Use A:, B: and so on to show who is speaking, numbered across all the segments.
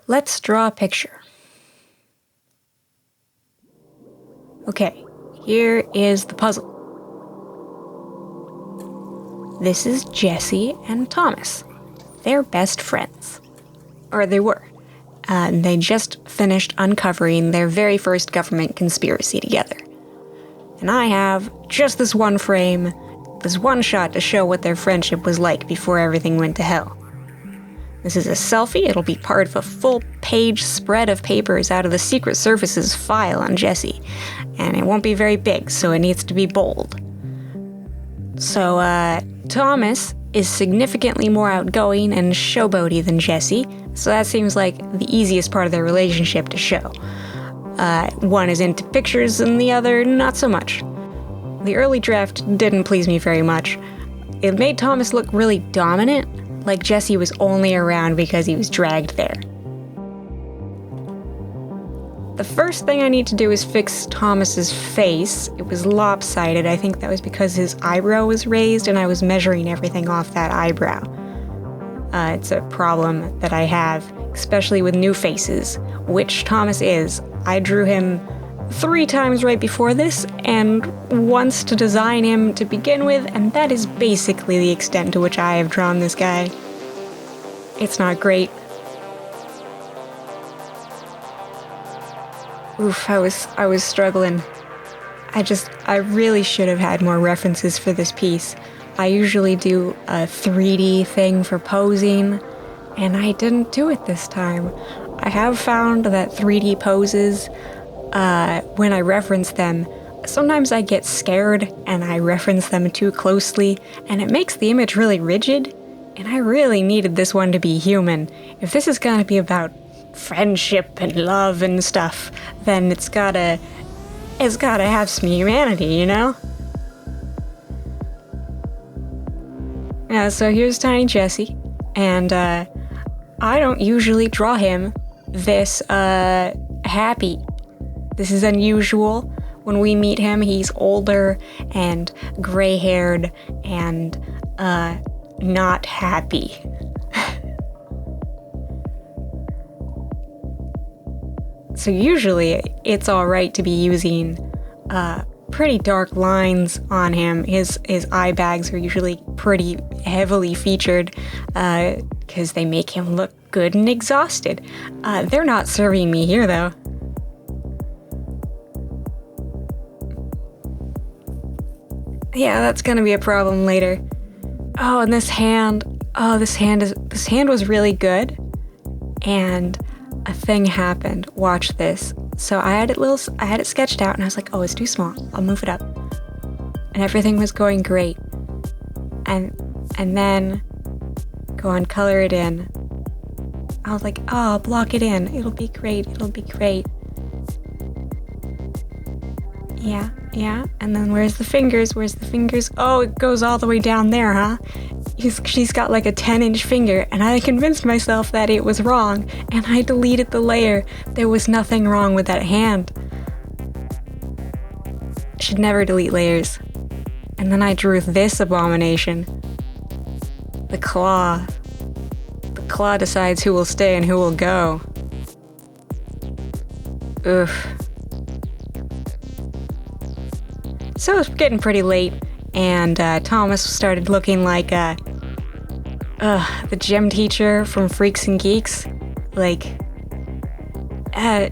A: Let's draw a picture. Okay, here is the puzzle. This is Jesse and Thomas. They're best friends. Or they were. They just finished uncovering their very first government conspiracy together. And I have just this one frame, this one shot to show what their friendship was like before everything went to hell. This is a selfie. It'll be part of a full-page spread of papers out of the Secret Service's file on Jesse. And it won't be very big, so it needs to be bold. So, Thomas is significantly more outgoing and showboaty than Jesse, so that seems like the easiest part of their relationship to show. One is into pictures and the other not so much. The early draft didn't please me very much. It made Thomas look really dominant, like Jesse was only around because he was dragged there. The first thing I need to do is fix Thomas's face. It was lopsided. I think that was because his eyebrow was raised and I was measuring everything off that eyebrow. It's a problem that I have, especially with new faces, which Thomas is. I drew him 3 times right before this, and once to design him to begin with, and that is basically the extent to which I have drawn this guy. It's not great. Oof, I was struggling. I really should have had more references for this piece. I usually do a 3D thing for posing, and I didn't do it this time. I have found that 3D poses, when I reference them, sometimes I get scared and I reference them too closely, and it makes the image really rigid, and I really needed this one to be human. If this is gonna be about friendship and love and stuff, then it's gotta have some humanity, you know? Yeah, so here's Tiny Jesse, and I don't usually draw him this happy. This is unusual. When we meet him, he's older and gray-haired and not happy. So usually it's alright to be using pretty dark lines on him. His eye bags are usually pretty heavily featured because they make him look good and exhausted. They're not serving me here though. Yeah, that's gonna be a problem later. Oh, and this hand was really good, and a thing happened. Watch this. So I had it sketched out, and I was like, oh, it's too small. I'll move it up. And everything was going great. And then go and color it in. I was like, oh, I'll block it in. It'll be great. Yeah. And then where's the fingers? Oh, it goes all the way down there, huh? She's got like a 10-inch finger, and I convinced myself that it was wrong, and I deleted the layer. There was nothing wrong with that hand. Should never delete layers. And then I drew this abomination. The claw. The claw decides who will stay and who will go. Oof. So it's getting pretty late, and Thomas started looking like the gym teacher from Freaks and Geeks. Like, I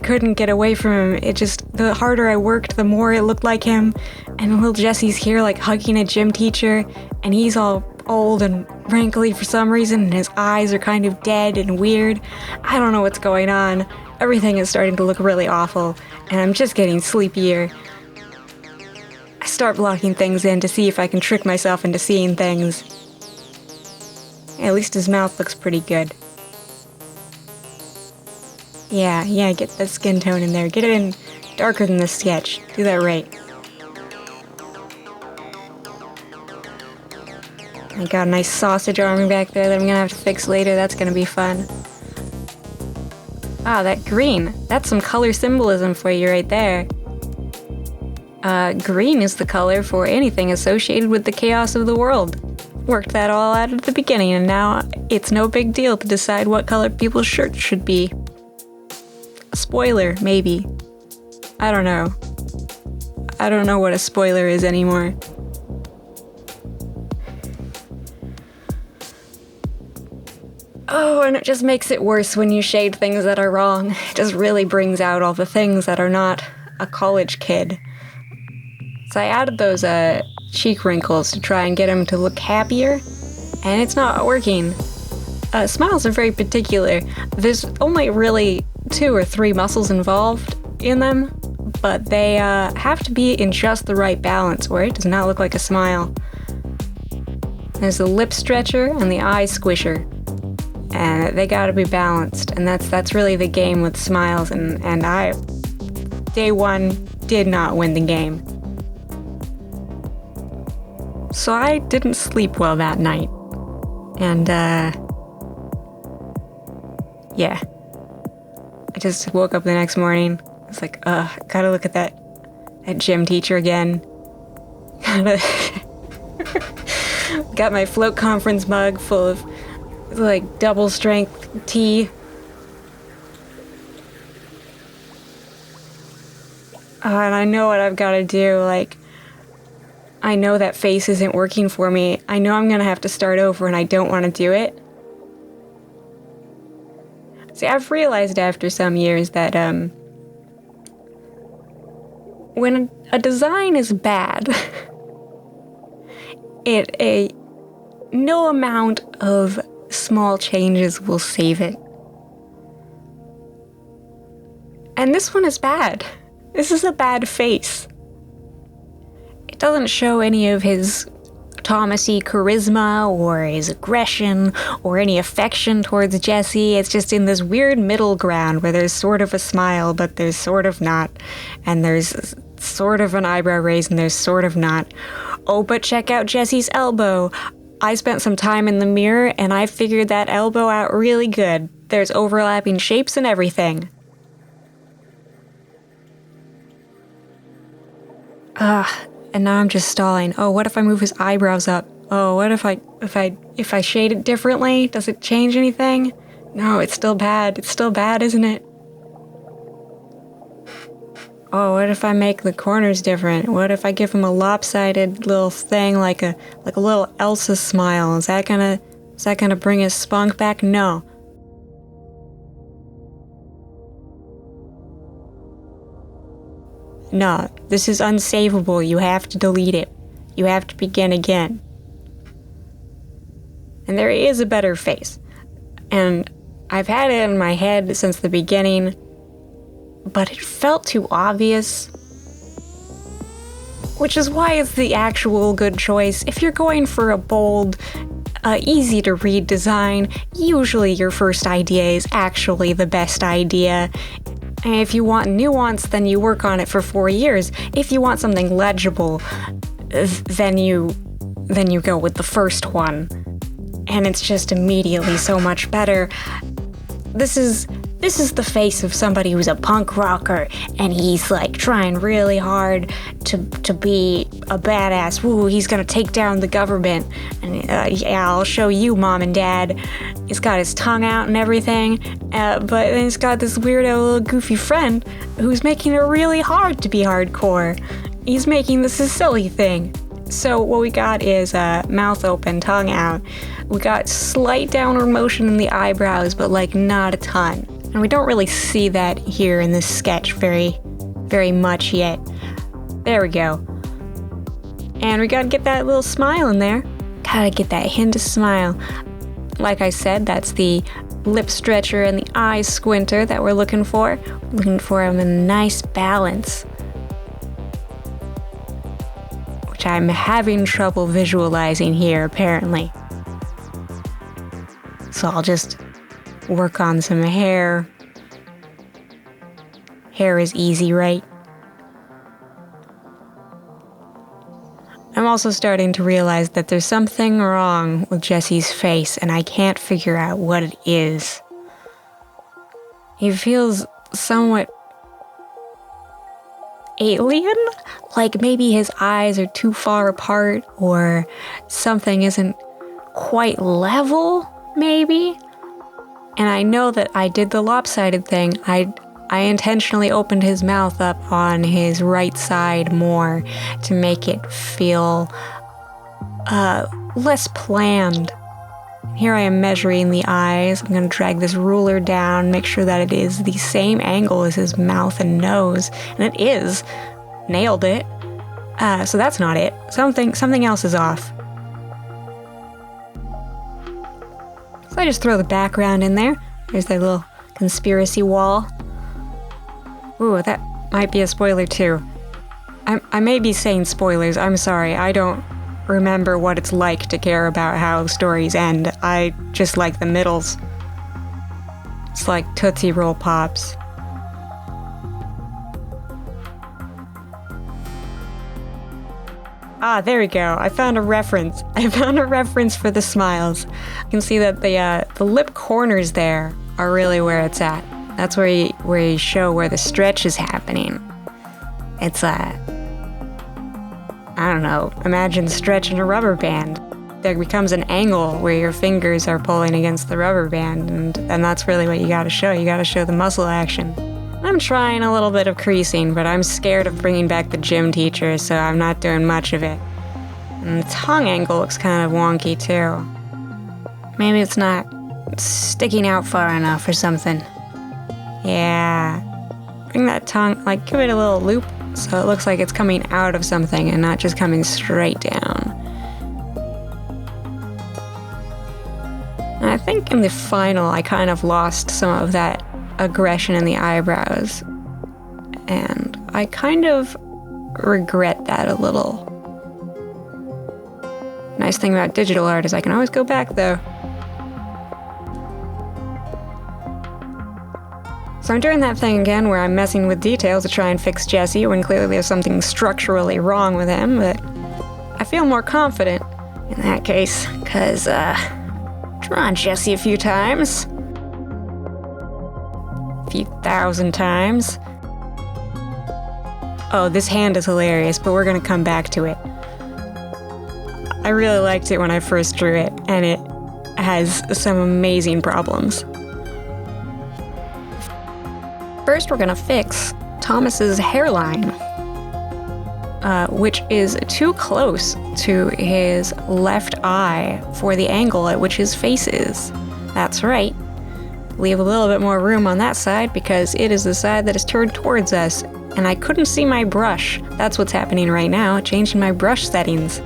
A: couldn't get away from him. The harder I worked, the more it looked like him. And little Jesse's here, like, hugging a gym teacher, and he's all old and wrinkly for some reason, and his eyes are kind of dead and weird. I don't know what's going on. Everything is starting to look really awful, and I'm just getting sleepier. I start blocking things in to see if I can trick myself into seeing things. At least his mouth looks pretty good. Yeah, get that skin tone in there. Get it in darker than the sketch. Do that right. I got a nice sausage arm back there that I'm gonna have to fix later. That's gonna be fun. Ah, that green. That's some color symbolism for you right there. Green is the color for anything associated with the chaos of the world. worked that all out at the beginning, and now it's no big deal to decide what color people's shirts should be. A spoiler, maybe. I don't know. I don't know what a spoiler is anymore. Oh, and it just makes it worse when you shade things that are wrong. It just really brings out all the things that are not a college kid. So I added those cheek wrinkles to try and get him to look happier, and it's not working. Smiles are very particular. There's only really 2 or 3 muscles involved in them, but they have to be in just the right balance, or it does not look like a smile. There's the lip stretcher and the eye squisher, and they gotta be balanced, and that's really the game with smiles, and I, day one, did not win the game. So I didn't sleep well that night, and yeah. I just woke up the next morning. I was like, gotta look at that gym teacher again. Got my float conference mug full of, like, double strength tea. And I know what I've gotta do, like, I know that face isn't working for me. I know I'm gonna have to start over, and I don't want to do it. See, I've realized after some years that when a design is bad, no amount of small changes will save it. And this one is bad. This is a bad face. It doesn't show any of his Thomasy charisma or his aggression or any affection towards Jesse. It's just in this weird middle ground where there's sort of a smile, but there's sort of not. And there's sort of an eyebrow raise and there's sort of not. Oh, but check out Jesse's elbow. I spent some time in the mirror and I figured that elbow out really good. There's overlapping shapes and everything. And now I'm just stalling. Oh, what if I move his eyebrows up? Oh, what if I shade it differently? Does it change anything? No, it's still bad. It's still bad, isn't it? Oh, what if I make the corners different? What if I give him a lopsided little thing like a little Elsa smile? Is that gonna bring his spunk back? No. No, this is unsavable. You have to delete it. You have to begin again. And there is a better face. And I've had it in my head since the beginning, but it felt too obvious. Which is why it's the actual good choice. If you're going for a bold, easy to read design, usually your first idea is actually the best idea. And if you want nuance, then you work on it for 4 years. If you want something legible, then you go with the first one. And it's just immediately so much better. This is the face of somebody who's a punk rocker, and he's like trying really hard to be a badass. Woo, he's gonna take down the government. And yeah, I'll show you, Mom and Dad. He's got his tongue out and everything, but then he's got this weirdo little goofy friend who's making it really hard to be hardcore. He's making this a silly thing. So what we got is mouth open, tongue out. We got slight downward motion in the eyebrows, but like not a ton. And we don't really see that here in this sketch very, very much yet. There we go. And we gotta get that little smile in there. Gotta get that hint of smile. Like I said, that's the lip stretcher and the eye squinter that we're looking for. Looking for them in a nice balance. Which I'm having trouble visualizing here, apparently. So I'll just work on some hair. Hair is easy, right? I'm also starting to realize that there's something wrong with Jesse's face, and I can't figure out what it is. He feels somewhat alien? Like maybe his eyes are too far apart, or something isn't quite level, maybe. And I know that I did the lopsided thing. I intentionally opened his mouth up on his right side more to make it feel less planned. Here I am measuring the eyes. I'm going to drag this ruler down, make sure that it is the same angle as his mouth and nose. And it is. Nailed it. So that's not it. Something else is off. So I just throw the background in there. There's that little conspiracy wall. Ooh, that might be a spoiler too. I may be saying spoilers, I'm sorry. I don't remember what it's like to care about how stories end. I just like the middles. It's like Tootsie Roll Pops. Ah, there we go. I found a reference. I found a reference for the smiles. You can see that the lip corners there are really where it's at. That's where you show where the stretch is happening. It's I don't know, imagine stretching a rubber band. There becomes an angle where your fingers are pulling against the rubber band, and that's really what you gotta show. You gotta show the muscle action. I'm trying a little bit of creasing, but I'm scared of bringing back the gym teacher, so I'm not doing much of it. And the tongue angle looks kind of wonky, too. Maybe it's not sticking out far enough or something. Yeah. Bring that tongue, give it a little loop, so it looks like it's coming out of something and not just coming straight down. And I think in the final, I kind of lost some of that aggression in the eyebrows. And I kind of regret that a little. Nice thing about digital art is I can always go back, though. So I'm doing that thing again where I'm messing with details to try and fix Jesse when clearly there's something structurally wrong with him, but I feel more confident in that case, because, drawn Jesse a few times. A few thousand times. Oh, this hand is hilarious, but we're gonna come back to it. I really liked it when I first drew it, and it has some amazing problems. First, we're gonna fix Thomas's hairline, which is too close to his left eye for the angle at which his face is. That's right. Leave a little bit more room on that side because it is the side that is turned towards us, and I couldn't see my brush. That's what's happening right now, changing my brush settings.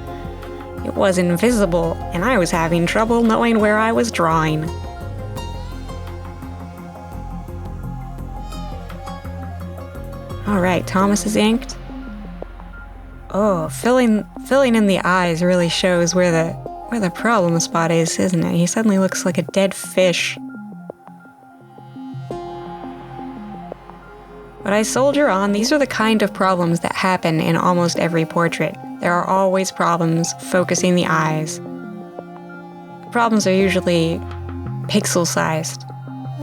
A: It was invisible, and I was having trouble knowing where I was drawing. Alright, Thomas is inked. Oh, filling in the eyes really shows where the problem spot is, isn't it? He suddenly looks like a dead fish. But I soldier on. These are the kind of problems that happen in almost every portrait. There are always problems focusing the eyes. The problems are usually pixel-sized.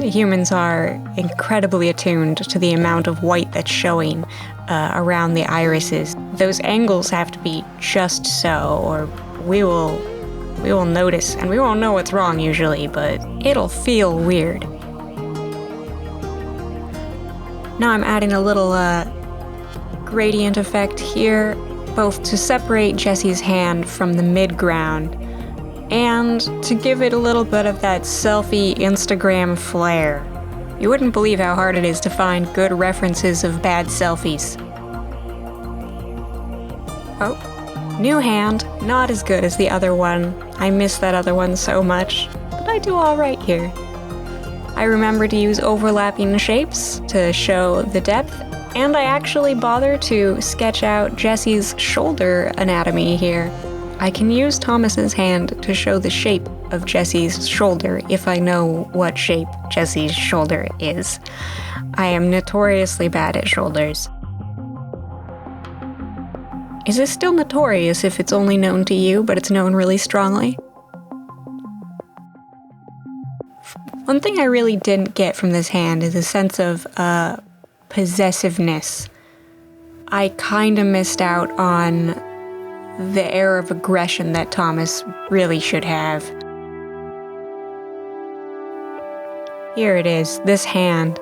A: Humans are incredibly attuned to the amount of white that's showing around the irises. Those angles have to be just so, or we will notice, and we won't know what's wrong usually, but it'll feel weird. Now I'm adding a little gradient effect here, both to separate Jesse's hand from the midground, and to give it a little bit of that selfie Instagram flair. You wouldn't believe how hard it is to find good references of bad selfies. Oh, new hand, not as good as the other one. I miss that other one so much, but I do alright here. I remember to use overlapping shapes to show the depth, and I actually bother to sketch out Jesse's shoulder anatomy here. I can use Thomas's hand to show the shape of Jesse's shoulder if I know what shape Jesse's shoulder is. I am notoriously bad at shoulders. Is this still notorious if it's only known to you, but it's known really strongly? One thing I really didn't get from this hand is a sense of possessiveness. I kinda missed out on the air of aggression that Thomas really should have. Here it is, this hand.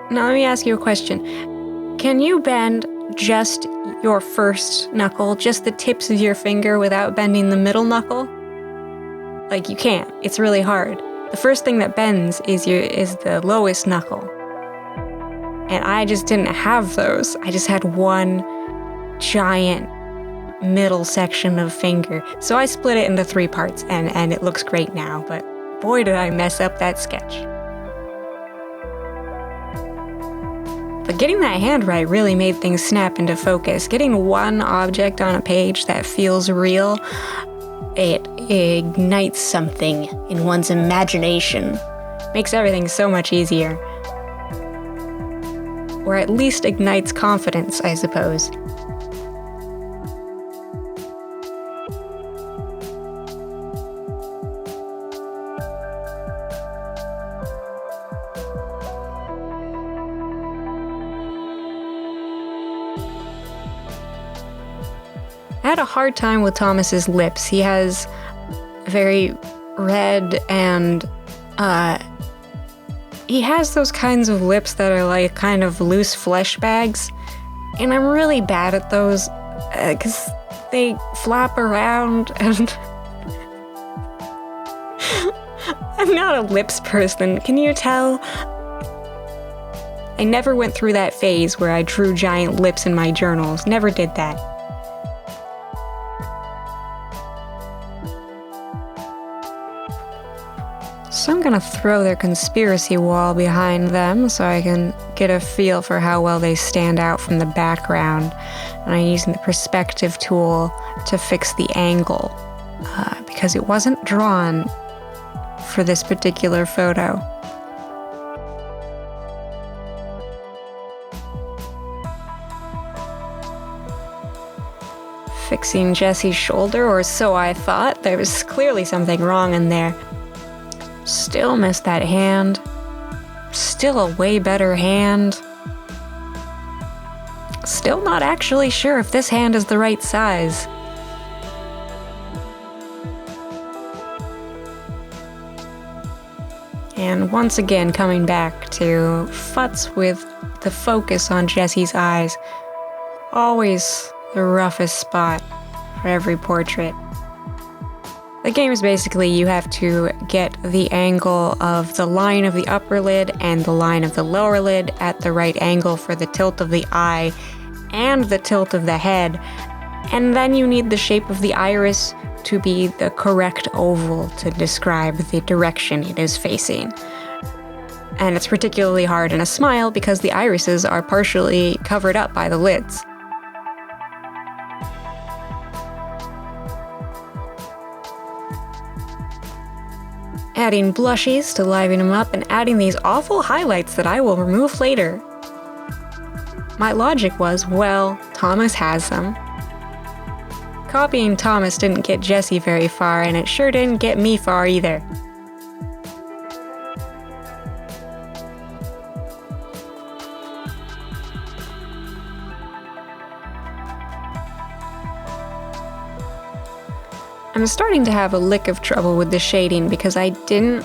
A: Now let me ask you a question. Can you bend just your first knuckle, just the tips of your finger without bending the middle knuckle? Like, you can't. It's really hard. The first thing that bends is the lowest knuckle. And I just didn't have those. I just had one giant middle section of finger. So I split it into 3 parts, and it looks great now, but boy did I mess up that sketch. But getting that hand right really made things snap into focus. Getting one object on a page that feels real, it ignites something in one's imagination. Makes everything so much easier. Or at least ignites confidence, I suppose. I had a hard time with Thomas's lips. He has very red and, he has those kinds of lips that are like kind of loose flesh bags. And I'm really bad at those, because they flap around and I'm not a lips person, can you tell? I never went through that phase where I drew giant lips in my journals. Never did that. So I'm gonna throw their conspiracy wall behind them so I can get a feel for how well they stand out from the background. And I'm using the perspective tool to fix the angle, because it wasn't drawn for this particular photo. Fixing Jesse's shoulder, or so I thought. There was clearly something wrong in there. Still missed that hand. Still a way better hand. Still not actually sure if this hand is the right size. And once again coming back to futz with the focus on Jesse's eyes. Always the roughest spot for every portrait. The game is basically you have to get the angle of the line of the upper lid and the line of the lower lid at the right angle for the tilt of the eye and the tilt of the head. And then you need the shape of the iris to be the correct oval to describe the direction it is facing. And it's particularly hard in a smile because the irises are partially covered up by the lids. Adding blushies to liven them up, and adding these awful highlights that I will remove later. My logic was, well, Thomas has them. Copying Thomas didn't get Jesse very far, and it sure didn't get me far either. I'm starting to have a lick of trouble with the shading because I didn't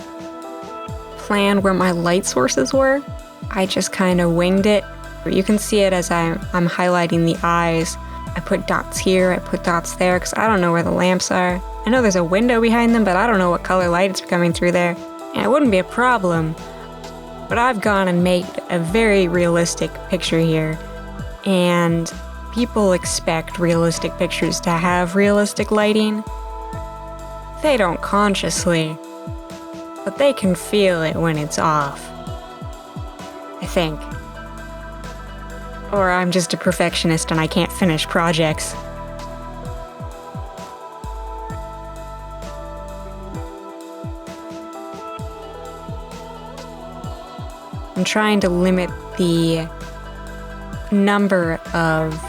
A: plan where my light sources were. I just kind of winged it. You can see it as I'm highlighting the eyes. I put dots here, I put dots there, because I don't know where the lamps are. I know there's a window behind them, but I don't know what color light is coming through there. And it wouldn't be a problem. But I've gone and made a very realistic picture here. And people expect realistic pictures to have realistic lighting. They don't consciously, but they can feel it when it's off. I think. Or I'm just a perfectionist and I can't finish projects. I'm trying to limit the number of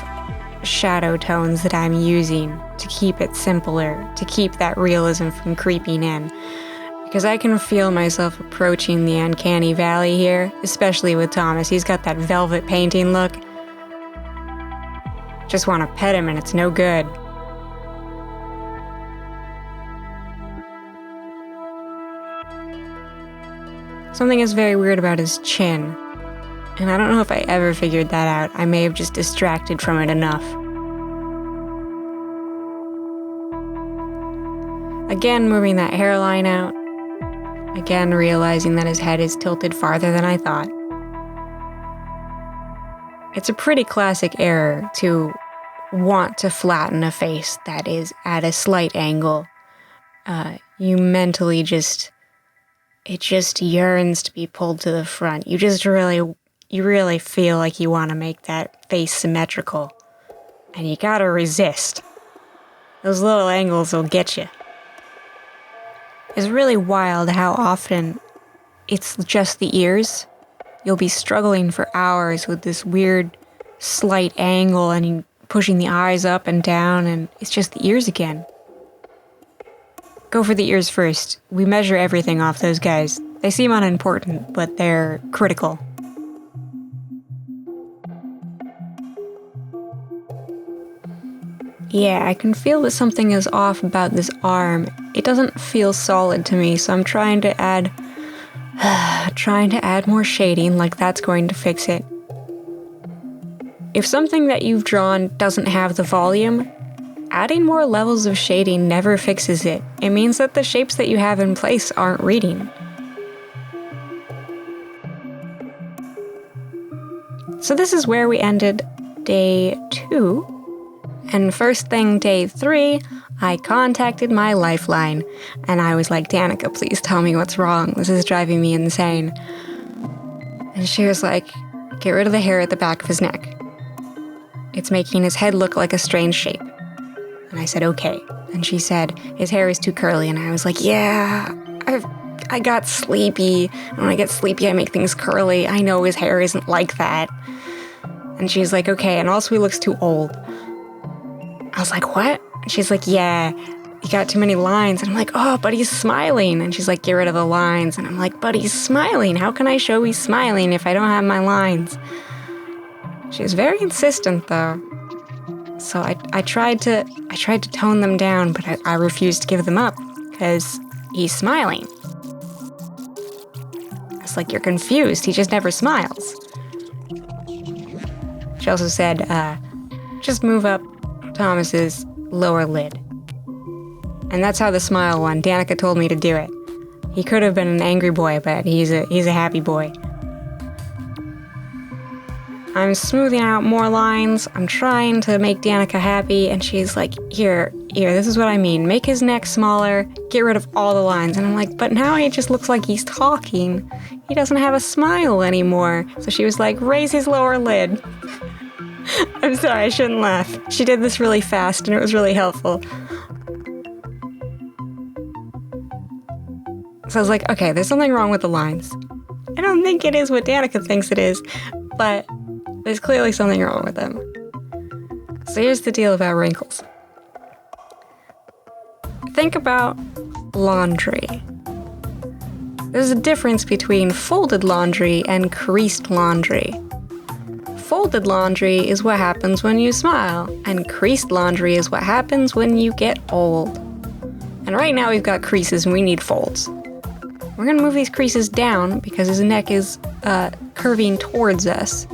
A: shadow tones that I'm using to keep it simpler, to keep that realism from creeping in. Because I can feel myself approaching the uncanny valley here, especially with Thomas. He's got that velvet painting look. Just want to pet him and it's no good. Something is very weird about his chin, and I don't know if I ever figured that out. I may have just distracted from it enough. Again, moving that hairline out. Again, realizing that his head is tilted farther than I thought. It's a pretty classic error to want to flatten a face that is at a slight angle. You mentally it just yearns to be pulled to the front. You really feel like you want to make that face symmetrical. And you gotta resist. Those little angles will get you. It's really wild how often it's just the ears. You'll be struggling for hours with this weird slight angle and pushing the eyes up and down, and it's just the ears again. Go for the ears first. We measure everything off those guys. They seem unimportant, but they're critical. Yeah, I can feel that something is off about this arm. It doesn't feel solid to me, so I'm trying to add more shading, like that's going to fix it. If something that you've drawn doesn't have the volume, adding more levels of shading never fixes it. It means that the shapes that you have in place aren't reading. So this is where we ended day 2. And first thing, day 3, I contacted my lifeline. And I was like, Danica, please tell me what's wrong. This is driving me insane. And she was like, get rid of the hair at the back of his neck. It's making his head look like a strange shape. And I said, okay. And she said, his hair is too curly. And I was like, yeah, I got sleepy. And when I get sleepy, I make things curly. I know his hair isn't like that. And she's like, okay, and also he looks too old. I was like, what? And she's like, yeah, you got too many lines. And I'm like, oh, but he's smiling. And she's like, get rid of the lines. And I'm like, but he's smiling. How can I show he's smiling if I don't have my lines? She was very insistent, though. So I tried to tone them down, but I refused to give them up because he's smiling. It's like, you're confused. He just never smiles. She also said, just move up Thomas's lower lid. And that's how the smile won. Danica told me to do it. He could have been an angry boy, but he's a happy boy. I'm smoothing out more lines. I'm trying to make Danica happy, and she's like, here, this is what I mean. Make his neck smaller, get rid of all the lines. And I'm like, but now he just looks like he's talking. He doesn't have a smile anymore. So she was like, raise his lower lid. I'm sorry, I shouldn't laugh. She did this really fast, and it was really helpful. So I was like, okay, there's something wrong with the lines. I don't think it is what Danica thinks it is, but there's clearly something wrong with them. So here's the deal about wrinkles. Think about laundry. There's a difference between folded laundry and creased laundry. Folded laundry is what happens when you smile, and creased laundry is what happens when you get old. And right now we've got creases and we need folds. We're gonna move these creases down because his neck is curving towards us.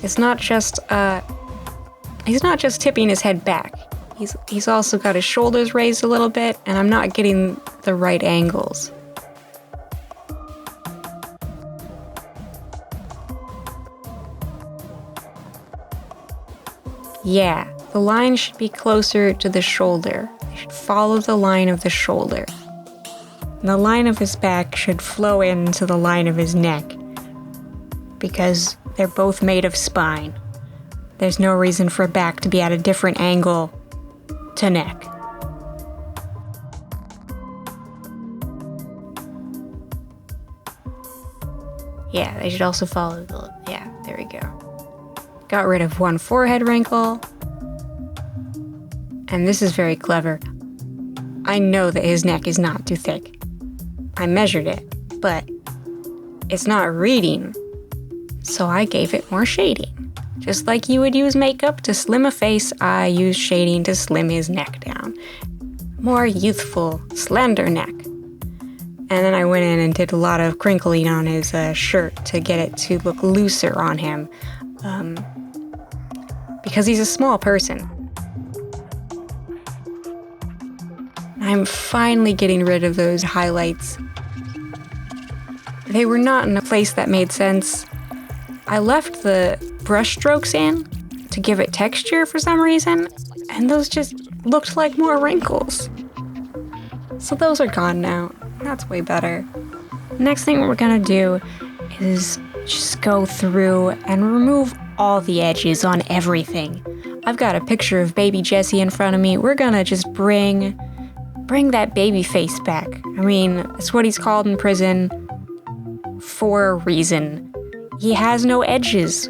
A: It's not just he's not just tipping his head back. He's also got his shoulders raised a little bit, and I'm not getting the right angles. Yeah, the line should be closer to the shoulder. They should follow the line of the shoulder. And the line of his back should flow into the line of his neck, because they're both made of spine. There's no reason for back to be at a different angle to neck. Yeah, they should also follow the... Yeah, there we go. Got rid of one forehead wrinkle. And this is very clever. I know that his neck is not too thick. I measured it, but it's not reading. So I gave it more shading. Just like you would use makeup to slim a face, I used shading to slim his neck down. More youthful, slender neck. And then I went in and did a lot of crinkling on his shirt to get it to look looser on him. Because he's a small person. I'm finally getting rid of those highlights. They were not in a place that made sense. I left the brush strokes in to give it texture for some reason, and those just looked like more wrinkles. So those are gone now. That's way better. Next thing we're gonna do is just go through and remove all the edges on everything. I've got a picture of baby Jesse in front of me. We're gonna just bring that baby face back. I mean, that's what he's called in prison for a reason. He has no edges.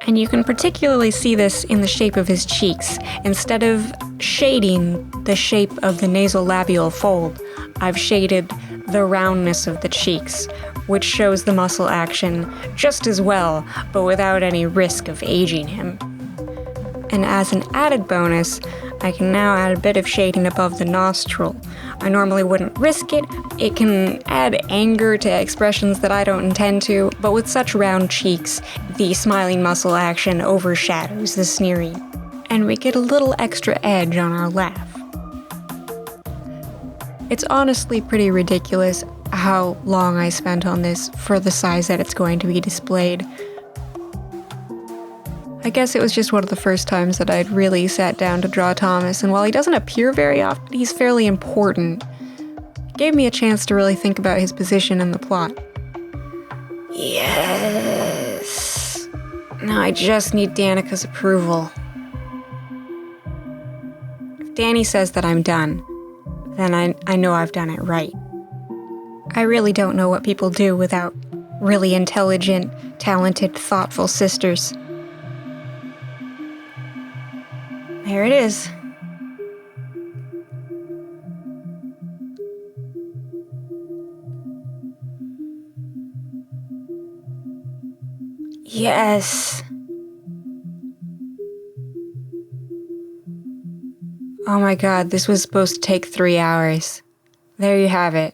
A: And you can particularly see this in the shape of his cheeks. Instead of shading the shape of the nasolabial fold, I've shaded the roundness of the cheeks, which shows the muscle action just as well, but without any risk of aging him. And as an added bonus, I can now add a bit of shading above the nostril. I normally wouldn't risk it. It can add anger to expressions that I don't intend to, but with such round cheeks, the smiling muscle action overshadows the sneering. And we get a little extra edge on our laugh. It's honestly pretty ridiculous how long I spent on this for the size that it's going to be displayed. I guess it was just one of the first times that I'd really sat down to draw Thomas, and while he doesn't appear very often, he's fairly important. It gave me a chance to really think about his position in the plot. Yes. Now I just need Danica's approval. If Danny says that I'm done, then I know I've done it right. I really don't know what people do without really intelligent, talented, thoughtful sisters. There it is. Yes. Oh my god, this was supposed to take 3 hours. There you have it.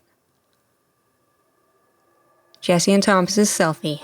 A: Jesse and Thomas's selfie.